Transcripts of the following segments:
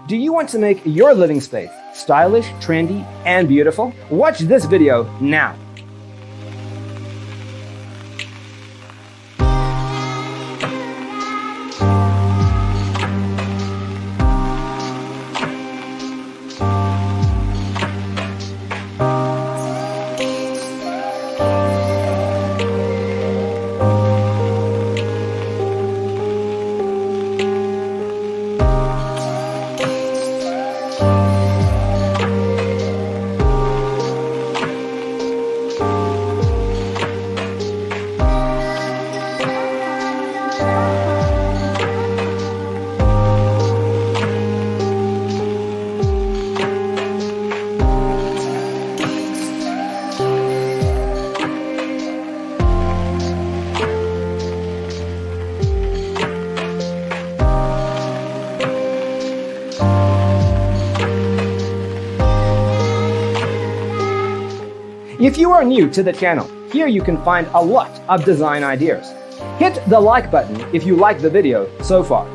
Do you want to make your living space stylish, trendy, and beautiful? Watch this video now. If you are new to the channel, here you can find a lot of design ideas. Hit the like button if you like the video so far.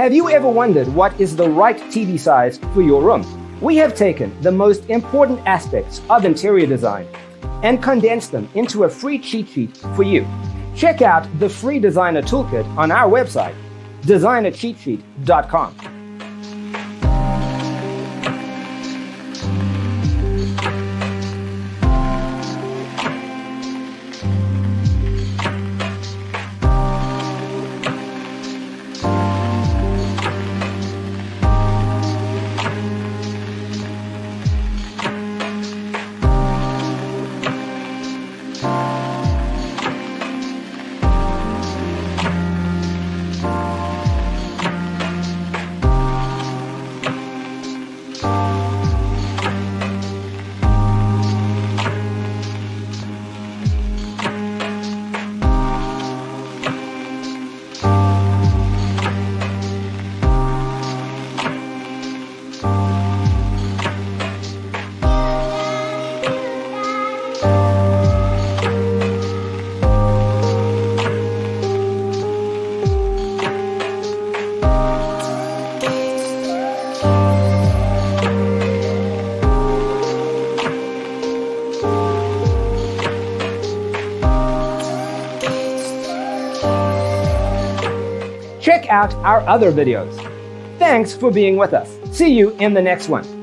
Have you ever wondered what is the right TV size for your room? We have taken the most important aspects of interior design and condensed them into a free cheat sheet for you. Check out the free designer toolkit on our website, designercheatsheet.com. Check out our other videos. Thanks for being with us. See you in the next one.